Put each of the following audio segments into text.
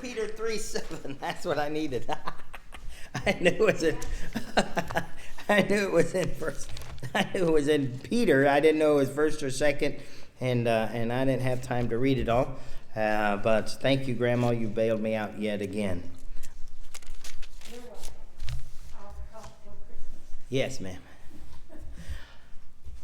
Peter 3:7. That's what I needed. I knew it was in. I knew it was in first. I knew it was in Peter. I didn't know it was first or second, and I didn't have time to read it all. But thank you, Grandma. You bailed me out yet again. You're welcome. I'll help for Christmas. Yes, ma'am.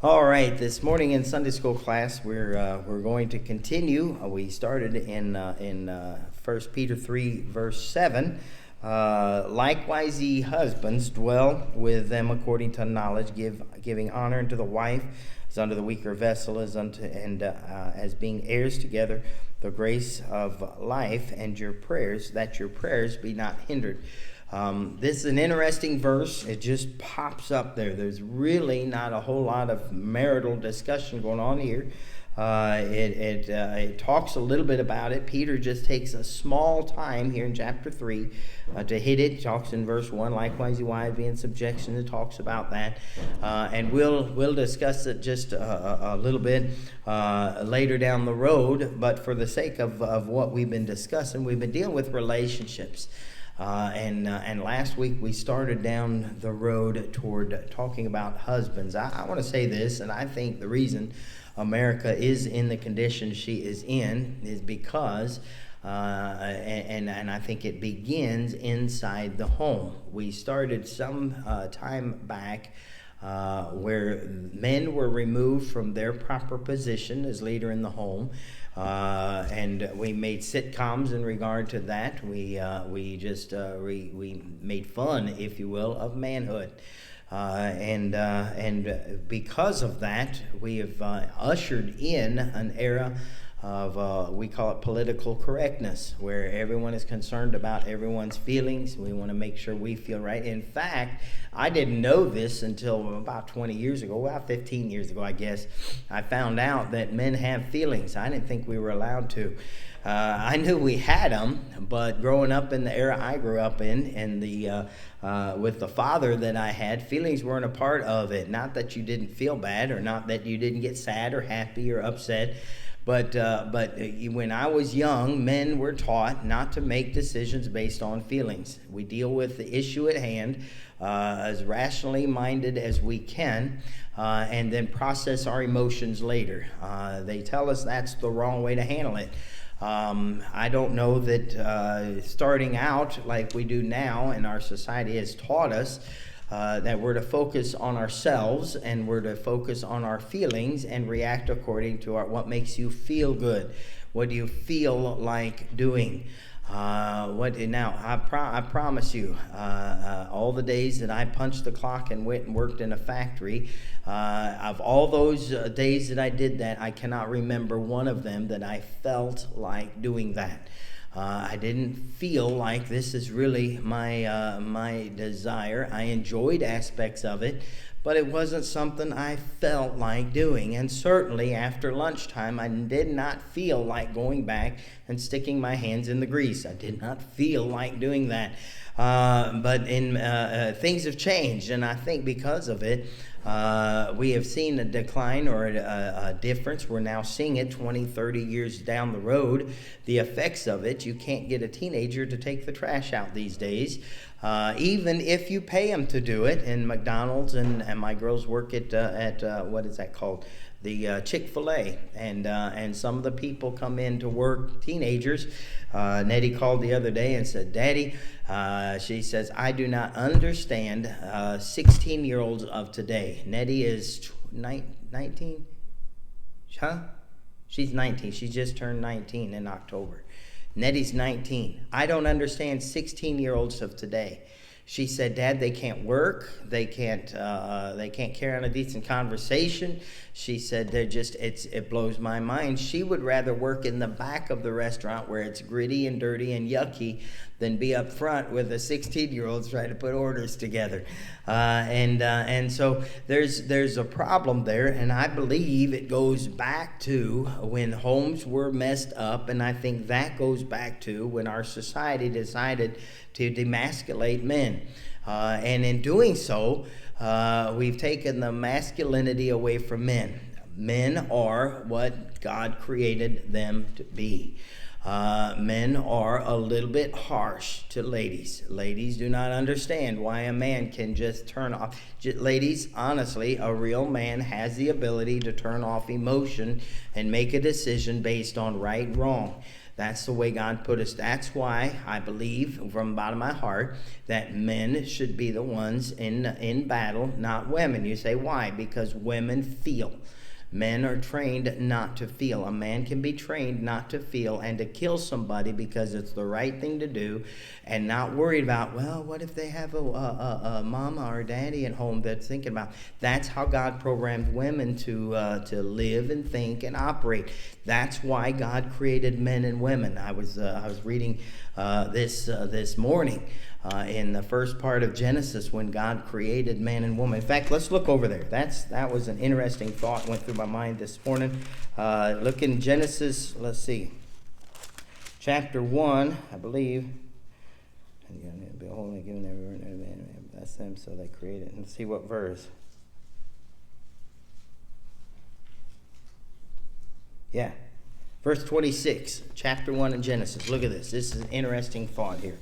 All right. This morning in Sunday school class, we're going to continue. We started in 1 Peter 3, verse 7. Likewise, ye husbands, dwell with them according to knowledge, giving honor unto the wife as unto the weaker vessel, as being heirs together the grace of life, and your prayers, that your prayers be not hindered. This is an interesting verse. It just pops up there. There's really not a whole lot of marital discussion going on here. It talks a little bit about it. Peter just takes a small time here in chapter 3 to hit it. He talks in verse 1, likewise you wives be in subjection. It talks about that. And we'll discuss it just a little bit later down the road. But for the sake of what we've been discussing, we've been dealing with relationships. And last week we started down the road toward talking about husbands. I want to say this, and I think the reason America is in the condition she is in is because, and I think it begins inside the home. We started some time back where men were removed from their proper position as leader in the home. And we made sitcoms in regard to that. We made fun, if you will, of manhood. And because of that, we have ushered in an era of, we call it political correctness, where everyone is concerned about everyone's feelings. We want to make sure we feel right. In fact, I didn't know this until about 20 years ago, about 15 years ago, I guess. I found out that men have feelings. I didn't think we were allowed to. I knew we had them, but growing up in the era I grew up in, and with the father that I had, feelings weren't a part of it. Not that you didn't feel bad, or not that you didn't get sad or happy or upset. But when I was young, men were taught not to make decisions based on feelings. We deal with the issue at hand as rationally minded as we can, and then process our emotions later. They tell us that's the wrong way to handle it. I don't know that starting out like we do now, and our society has taught us that we're to focus on ourselves, and we're to focus on our feelings and react according to what makes you feel good. What do you feel like doing? I promise you, all the days that I punched the clock and went and worked in a factory, of all those days that I did that, I cannot remember one of them that I felt like doing that. I didn't feel like this is really my desire. I enjoyed aspects of it, but it wasn't something I felt like doing. And certainly after lunchtime, I did not feel like going back and sticking my hands in the grease. I did not feel like doing that. But things have changed, and I think because of it, we have seen a decline or a difference. We're now seeing it 20, 30 years down the road. The effects of it, you can't get a teenager to take the trash out these days. Even if you pay them to do it. In McDonald's, and my girls work at what is that called? The Chick-fil-A, and some of the people come in to work, teenagers. Nettie called the other day and said, Daddy, she says, I do not understand 16-year-olds of today. Nettie is 19? Huh? She's 19. She just turned 19 in October. Nettie's 19. I don't understand 16-year-olds of today. She said, Dad, they can't work. They can't carry on a decent conversation. She said, it blows my mind. She would rather work in the back of the restaurant where it's gritty and dirty and yucky than be up front with a 16-year-old trying to put orders together. And so there's a problem there, and I believe it goes back to when homes were messed up, and I think that goes back to when our society decided to demasculate men. And in doing so, we've taken the masculinity away from men. Men are what God created them to be. Men are a little bit harsh to ladies. Ladies do not understand why a man can just turn off. Ladies, honestly, a real man has the ability to turn off emotion and make a decision based on right and wrong. That's the way God put us. That's why I believe from the bottom of my heart that men should be the ones in battle, not women. You say, why? Because women feel. Men are trained not to feel. A man can be trained not to feel and to kill somebody because it's the right thing to do, and not worried about, well, what if they have a mama or daddy at home that's thinking about. That's how God programmed women to live and think and operate. That's why God created men and women. I was reading this morning. In the first part of Genesis, when God created man and woman. In fact, let's look over there. That was an interesting thought went through my mind this morning. Look in Genesis, let's see, chapter 1, I believe. Behold, given everyone, bless them, so they created. Let's see what verse. Yeah, verse 26, chapter 1 in Genesis. Look at this. This is an interesting thought here.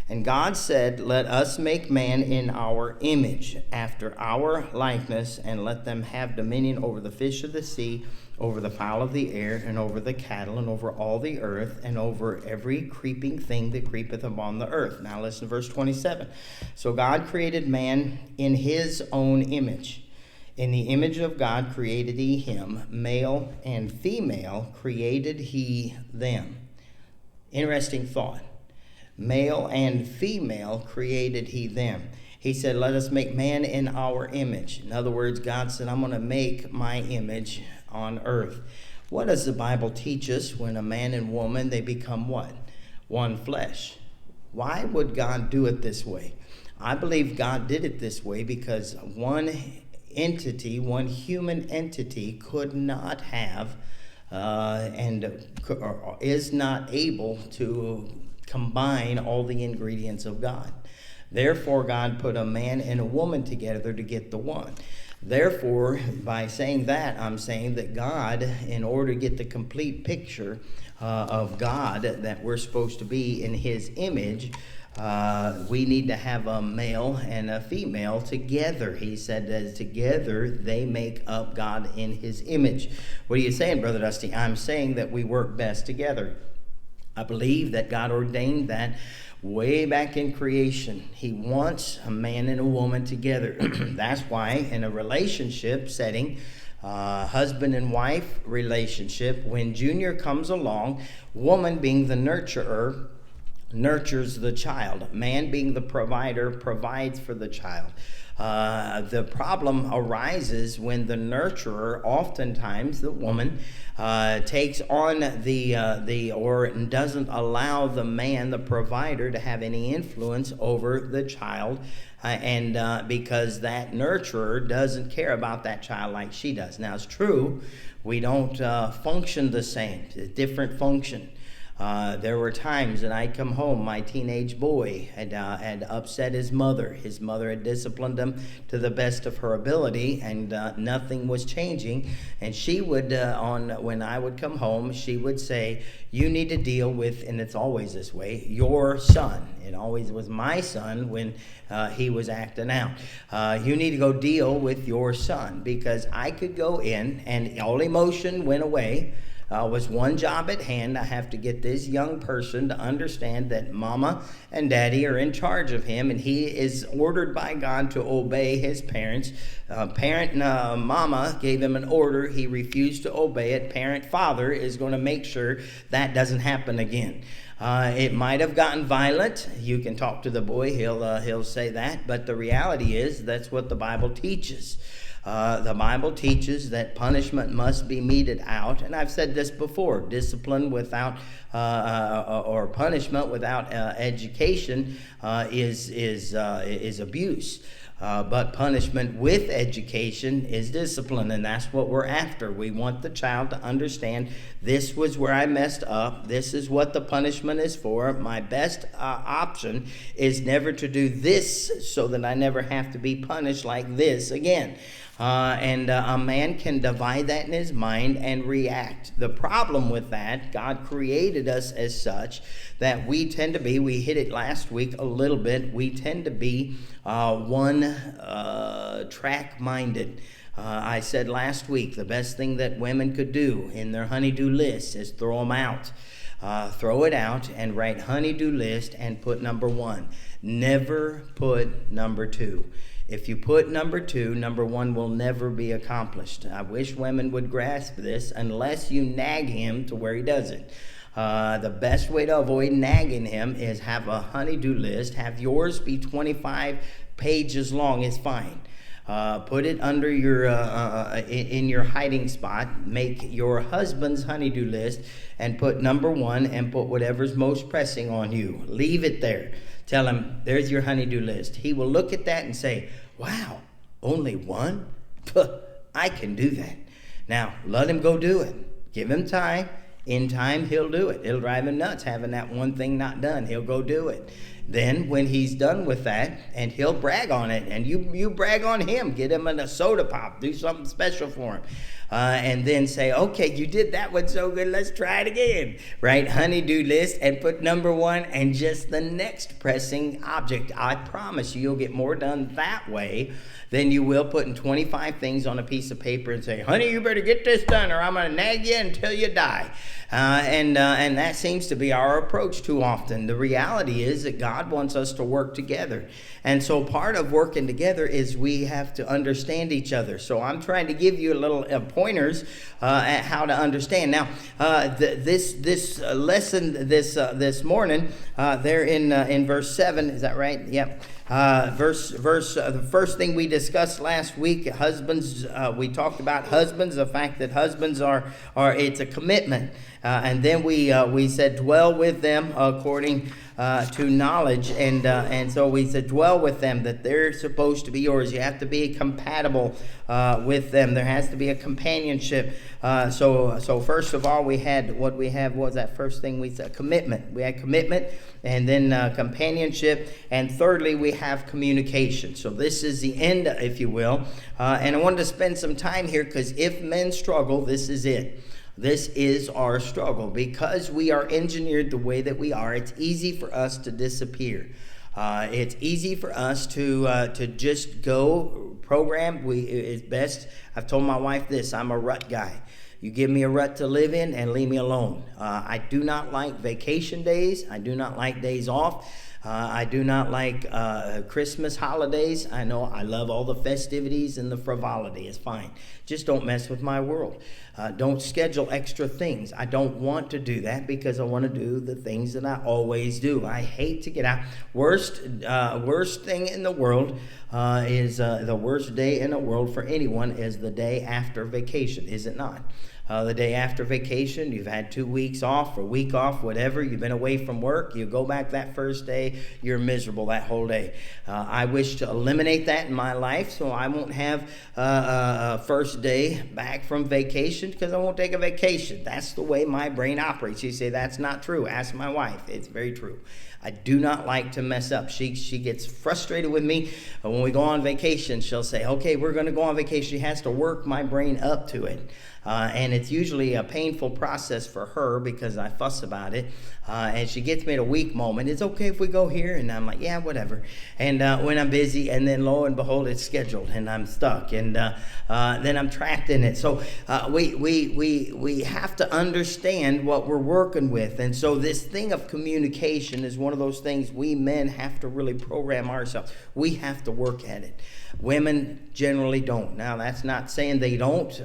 And God said, let us make man in our image, after our likeness, and let them have dominion over the fish of the sea, over the fowl of the air, and over the cattle, and over all the earth, and over every creeping thing that creepeth upon the earth. Now listen to verse 27. So God created man in his own image. In the image of God created he him, male and female created he them. Interesting thought. Male and female created he them. He said, let us make man in our image. In other words, God said, I'm going to make my image on earth. What does the Bible teach us when a man and woman, they become what? One flesh. Why would God do it this way? I believe God did it this way because one entity, one human entity could not have is not able to combine all the ingredients of God. Therefore, God put a man and a woman together to get the one. Therefore, by saying that, I'm saying that God, in order to get the complete picture of God that we're supposed to be in his image, we need to have a male and a female together. He said that together they make up God in his image. What are you saying, Brother Dusty? I'm saying that we work best together. I believe that God ordained that way back in creation. He wants a man and a woman together. That's why in a relationship setting, husband and wife relationship, when Junior comes along, woman being the nurturer, nurtures the child. Man being the provider, provides for the child. The problem arises when the nurturer, oftentimes the woman, takes on or doesn't allow the man, the provider, to have any influence over the child, and because that nurturer doesn't care about that child like she does. Now, it's true, we don't function the same. It's a different function. There were times that I'd come home, my teenage boy had upset his mother. His mother had disciplined him to the best of her ability, and nothing was changing. And she would, when I would come home, she would say, you need to deal with, and it's always this way, your son. It always was my son when he was acting out. You need to go deal with your son, because I could go in and all emotion went away. Was one job at hand. I have to get this young person to understand that mama and daddy are in charge of him, and he is ordered by God to obey his parents. Mama gave him an order. He refused to obey it. Parent father is going to make sure that doesn't happen again. It might have gotten violent. You can talk to the boy. He'll say that. But the reality is that's what the Bible teaches. The Bible teaches that punishment must be meted out, and I've said this before: discipline without or punishment without education is abuse. But punishment with education is discipline, and that's what we're after. We want the child to understand this was where I messed up. This is what the punishment is for. My best option is never to do this so that I never have to be punished like this again. And a man can divide that in his mind and react. The problem with that, God created us as such that we tend to be, we hit it last week a little bit, we tend to be one track minded. I said last week the best thing that women could do in their honey-do list is throw them out. Throw it out and write honey-do list and put number 1. Never put number 2. If you put number 2, number 1 will never be accomplished. I wish women would grasp this unless you nag him to where he does it. The best way to avoid nagging him is have a honey-do list. Have yours be 25 pages long. It's fine. Put it under your in your hiding spot. Make your husband's honey-do list and put number 1 and put whatever's most pressing on you. Leave it there. Tell him, there's your honey-do list. He will look at that and say, wow, only 1? Puh, I can do that. Now, let him go do it. Give him time. In time, he'll do it. It'll drive him nuts having that one thing not done. He'll go do it. Then when he's done with that, and he'll brag on it, and you brag on him, get him a soda pop, do something special for him. And then say, okay, you did that one so good, let's try it again. Right? Honey-do list and put number 1 and just the next pressing object. I promise you, you'll get more done that way than you will putting 25 things on a piece of paper and say, honey, you better get this done or I'm going to nag you until you die. And that seems to be our approach too often. The reality is that God wants us to work together. And so part of working together is we have to understand each other. So I'm trying to give you a little pointers at how to understand. Now, this lesson this morning, there in verse 7, is that right? Yep. The first thing we discussed last week, husbands, we talked about husbands, the fact that husbands are it's a commitment. And then we said dwell with them according to knowledge, and so we said dwell with them, that they're supposed to be yours. You have to be compatible with them. There has to be a companionship. So first of all, what was that first thing we said? Commitment. We had commitment, and then companionship, and thirdly we have communication. So this is the end, if you will, and I wanted to spend some time here because if men struggle, this is it. This is our struggle. Because we are engineered the way that we are, it's easy for us to disappear. It's easy for us to just go program. It's best. I've told my wife this. I'm a rut guy. You give me a rut to live in and leave me alone. I do not like vacation days. I do not like days off. I do not like Christmas holidays. I know I love all the festivities and the frivolity. It's fine. Just don't mess with my world. Don't schedule extra things. I don't want to do that because I want to do the things that I always do. I hate to get out. Worst thing in the world is the worst day in the world for anyone is the day after vacation, is it not? The day after vacation, you've had 2 weeks off or week off, whatever. You've been away from work. You go back that first day, you're miserable that whole day. I wish to eliminate that in my life so I won't have a first day back from vacation because I won't take a vacation. That's the way my brain operates. You say that's not true. Ask my wife. It's very true. I do not like to mess up. She gets frustrated with me when we go on vacation. She'll say, okay, we're going to go on vacation. She has to work my brain up to it. And it's usually a painful process for her because I fuss about it. And she gets me at a weak moment. It's okay if we go here. And I'm like, yeah, whatever. And when I'm busy, and then lo and behold, it's scheduled and I'm stuck. And then I'm trapped in it. So we have to understand what we're working with. And so this thing of communication is one of those things we men have to really program ourselves. We have to work at it. Women generally don't. Now, that's not saying they don't.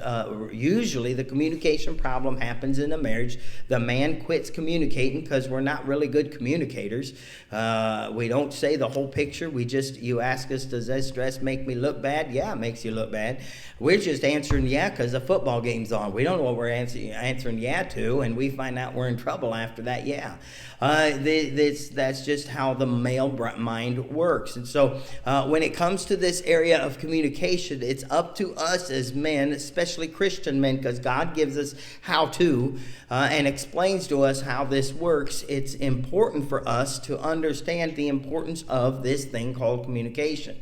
Usually usually the communication problem happens in a marriage. The man quits communicating because we're not really good communicators. We don't say the whole picture. You ask us, does this dress make me look bad? Yeah, it makes you look bad. We're just answering yeah because the football game's on. We don't know what we're answering yeah to, and we find out we're in trouble after that yeah. That's just how the male mind works. And so when it comes to this area of communication, it's up to us as men, especially Christian men, because God gives us how to and explains to us how this works. It's important for us to understand the importance of this thing called communication.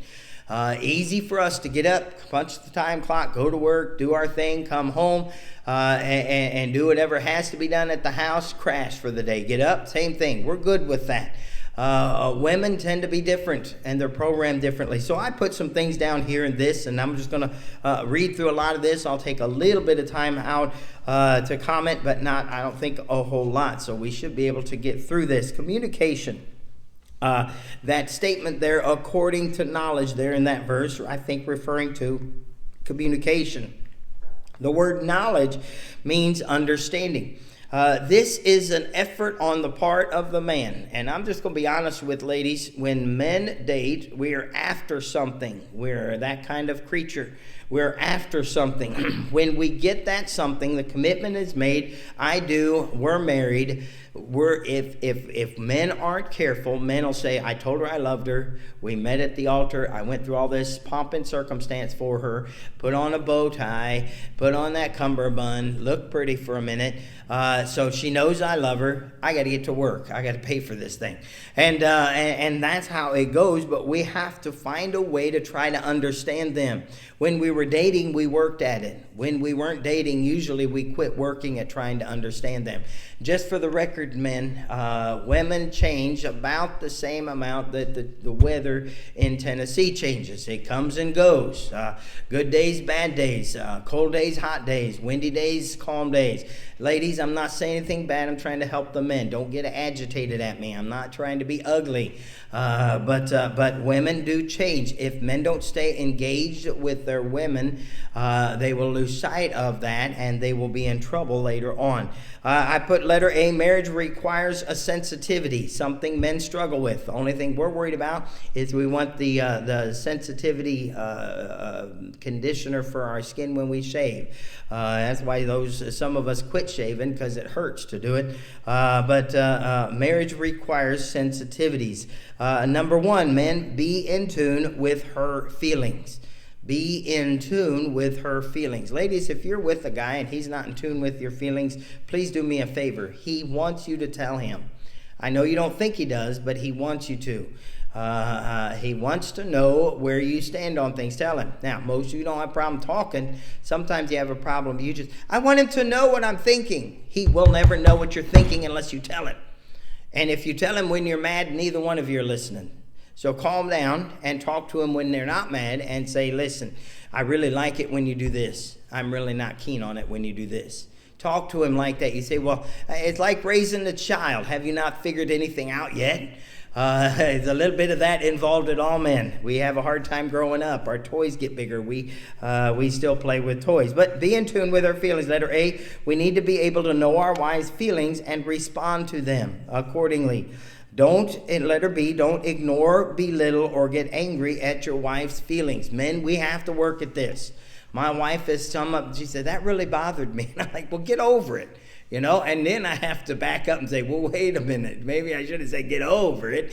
Easy for us to get up, punch the time clock, go to work, do our thing, come home, and do whatever has to be done at the house, crash for the day, get up, same thing. We're good with that. Women tend to be different, and they're programmed differently. So I put some things down here in this, and I'm just going to read through a lot of this. I'll take a little bit of time out to comment, but I don't think a whole lot. So we should be able to get through this. Communication. That statement there, according to knowledge, there in that verse, I think referring to communication. The word knowledge means understanding. This is an effort on the part of the man. And I'm just going to be honest with ladies. When men date, we are after something. We're that kind of creature. We're after something. When we get that something, the commitment is made. I do. We're married. If men aren't careful, men will say, I told her I loved her. We met at the altar. I went through all this pomp and circumstance for her. Put on a bow tie. Put on that cummerbund. Look pretty for a minute. So she knows I love her. I got to get to work. I got to pay for this thing. And that's how it goes. But we have to find a way to try to understand them. When we were dating, we worked at it. When we weren't dating, usually we quit working at trying to understand them. Just for the record, men, women change about the same amount that the weather in Tennessee changes. It comes and goes. Good days, bad days, cold days, hot days, windy days, calm days. Ladies, I'm not saying anything bad. I'm trying to help the men. Don't get agitated at me. I'm not trying to be ugly. But women do change. If men don't stay engaged with their women, they will lose sight of that, and they will be in trouble later on. I put letter A, marriage requires a sensitivity, something men struggle with. The only thing we're worried about is we want the sensitivity conditioner for our skin when we shave. That's why some of us quit shaving, because it hurts to do it. But marriage requires sensitivities. Number one, men, be in tune with her feelings. Be in tune with her feelings. Ladies, if you're with a guy and he's not in tune with your feelings, please do me a favor. He wants you to tell him. I know you don't think he does, but he wants you to. He wants to know where you stand on things. Tell him. Now, most of you don't have a problem talking. Sometimes you have a problem. I want him to know what I'm thinking. He will never know what you're thinking unless you tell him. And if you tell him when you're mad, neither one of you are listening. So calm down and talk to them when they're not mad and say, listen, I really like it when you do this. I'm really not keen on it when you do this. Talk to him like that. You say, well, it's like raising a child. Have you not figured anything out yet? There's a little bit of that involved at all men. We have a hard time growing up. Our toys get bigger. We still play with toys. But be in tune with our feelings. Letter A, we need to be able to know our wife's feelings and respond to them accordingly. Letter B, don't ignore, belittle, or get angry at your wife's feelings. Men, we have to work at this. My wife she said, that really bothered me. And I'm like, well, get over it. And then I have to back up and say, well, wait a minute. Maybe I should have said, get over it.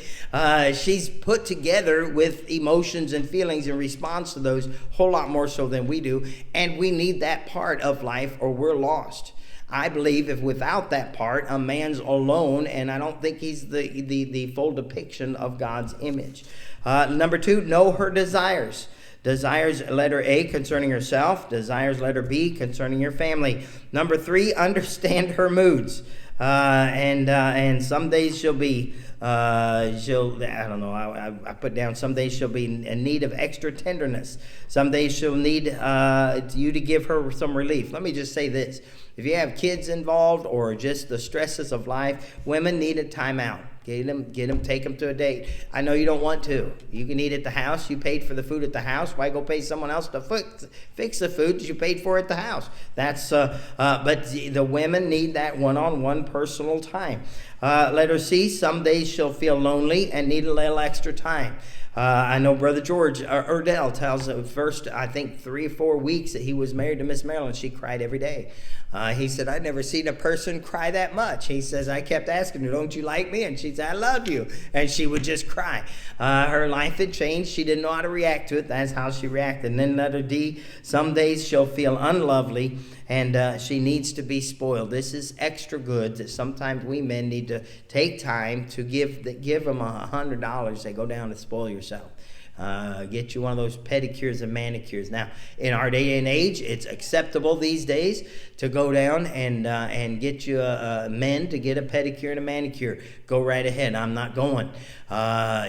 She's put together with emotions and feelings in response to those, a whole lot more so than we do. And we need that part of life or we're lost. I believe if without that part, a man's alone, and I don't think he's the full depiction of God's image. Number 2, know her desires. Desires, letter A, concerning herself. Desires, letter B, concerning your family. Number 3, understand her moods. And some days she'll be, I put down some days she'll be in need of extra tenderness. Some days she'll need you to give her some relief. Let me just say this. If you have kids involved or just the stresses of life, women need a timeout. Get them, take them to a date. I know you don't want to. You can eat at the house. You paid for the food at the house. Why go pay someone else to fix the food that you paid for at the house? That's but the women need that one-on-one personal time. Letter C, some days she'll feel lonely and need a little extra time. I know Brother George Erdell tells the first, I think, 3 or 4 weeks that he was married to Miss Marilyn, she cried every day. He said, I'd never seen a person cry that much. He says, I kept asking her, don't you like me? And she'd say, I love you. And she would just cry. Her life had changed. She didn't know how to react to it. That's how she reacted. And then letter D, some days she'll feel unlovely and she needs to be spoiled. This is extra good that sometimes we men need to take time to give them $100. They go down to spoil yourself. Get you one of those pedicures and manicures. Now, in our day and age, it's acceptable these days to go down and get you men to get a pedicure and a manicure. Go right ahead. I'm not going.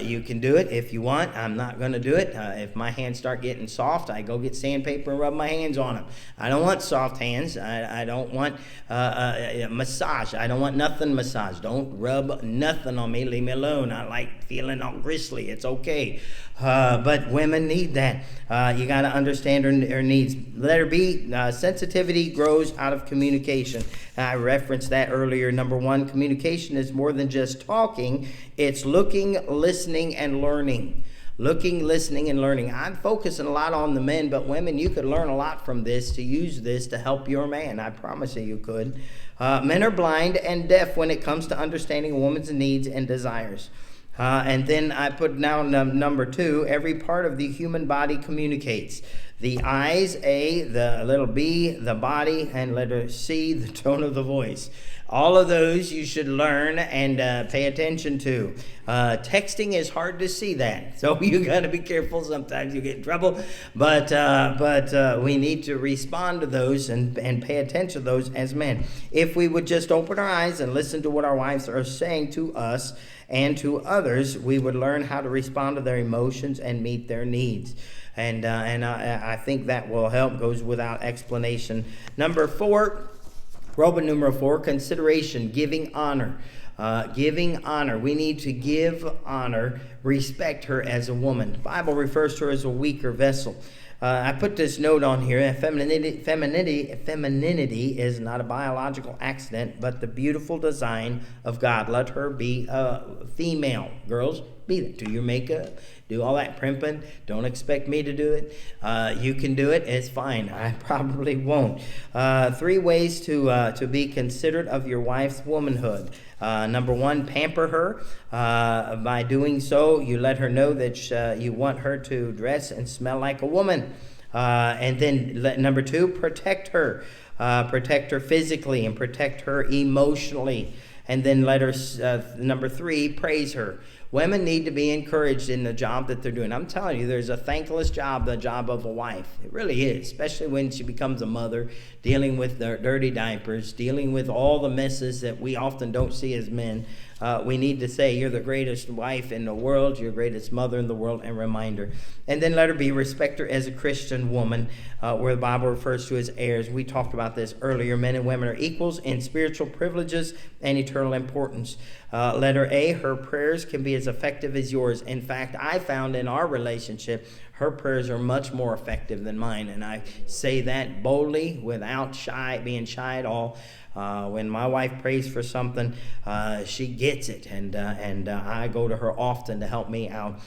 You can do it if you want. I'm not going to do it. If my hands start getting soft, I go get sandpaper and rub my hands on them. I don't want soft hands. I don't want massage. I don't want nothing massage. Don't rub nothing on me. Leave me alone. I like feeling all gristly. It's okay. But women need that. You got to understand her needs. Letter B, sensitivity grows out of communication. I referenced that earlier. Number 1, communication is more than just talking. It's looking, listening, and learning. Looking, listening, and learning. I'm focusing a lot on the men, but women, you could learn a lot from this to use this to help your man. I promise you could. Men are blind and deaf when it comes to understanding a woman's needs and desires. And then I put down number 2, every part of the human body communicates. The eyes, A, the little B, the body, and letter C, the tone of the voice. All of those you should learn and pay attention to. Texting is hard to see that, so you got to be careful. Sometimes you get in trouble, but we need to respond to those and pay attention to those as men. If we would just open our eyes and listen to what our wives are saying to us and to others, we would learn how to respond to their emotions and meet their needs. And I think that will help, goes without explanation. Number 4, Roman numeral 4, consideration, giving honor. Giving honor. We need to give honor, respect her as a woman. The Bible refers to her as a weaker vessel. I put this note on here. Femininity is not a biological accident, but the beautiful design of God. Let her be a female. Girls, be that. Do your makeup. Do all that primping. Don't expect me to do it. You can do it. It's fine. I probably won't. 3 ways to be considerate of your wife's womanhood. Number 1, pamper her. By doing so, you let her know that you want her to dress and smell like a woman. And then number 2, protect her. Protect her physically and protect her emotionally. And then number 3, praise her. Women need to be encouraged in the job that they're doing. I'm telling you, there's a thankless job, the job of a wife. It really is, especially when she becomes a mother, dealing with their dirty diapers, dealing with all the messes that we often don't see as men. We need to say, you're the greatest wife in the world, you're the greatest mother in the world, and remind her. And then let her be, respect her as a Christian woman, where the Bible refers to as heirs. We talked about this earlier. Men and women are equals in spiritual privileges and eternal importance. Letter A, her prayers can be as effective as yours. In fact, I found in our relationship, her prayers are much more effective than mine, and I say that boldly without being shy at all. When my wife prays for something, she gets it, and I go to her often to help me out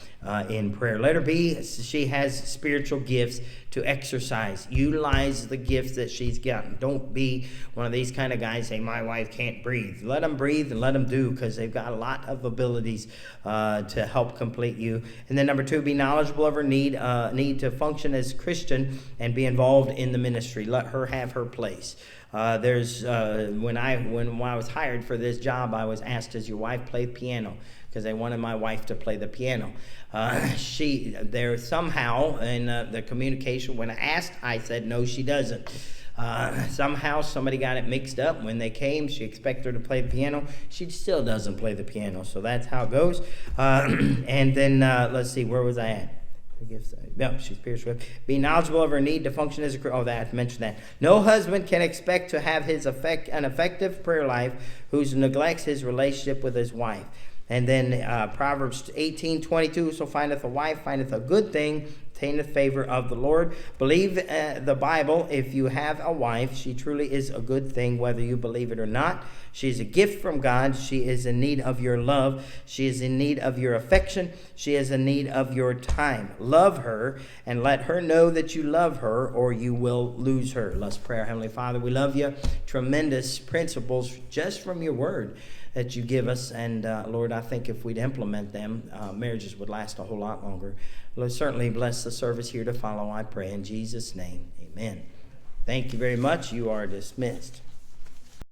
in prayer. Letter B, she has spiritual gifts to exercise. Utilize the gifts that she's gotten. Don't be one of these kind of guys say, my wife can't breathe. Let them breathe and let them do, because they've got a lot of abilities to help complete you. And then number 2, be knowledgeable of her need to function as Christian and be involved in the ministry. Let her have her place. When I was hired for this job, I was asked, does your wife play piano? Because they wanted my wife to play the piano. There somehow in the communication, when I asked, I said, no, she doesn't. Somehow somebody got it mixed up. When they came, she expected her to play the piano. She still doesn't play the piano. So that's how it goes. And then let's see, where was I at? No, she's spiritual. Be knowledgeable of her need to function as a... I mentioned that. No husband can expect to have an effective prayer life who neglects his relationship with his wife. And then Proverbs 18:22, so findeth a wife, findeth a good thing, obtaineth favor of the Lord. Believe the Bible. If you have a wife, she truly is a good thing, whether you believe it or not. She is a gift from God. She is in need of your love. She is in need of your affection. She is in need of your time. Love her and let her know that you love her, or you will lose her. Let's pray. Our Heavenly Father, we love you. Tremendous principles just from your word that you give us. And Lord, I think if we'd implement them, marriages would last a whole lot longer. Lord, certainly bless the service here to follow, I pray in Jesus' name. Amen. Thank you very much. You are dismissed.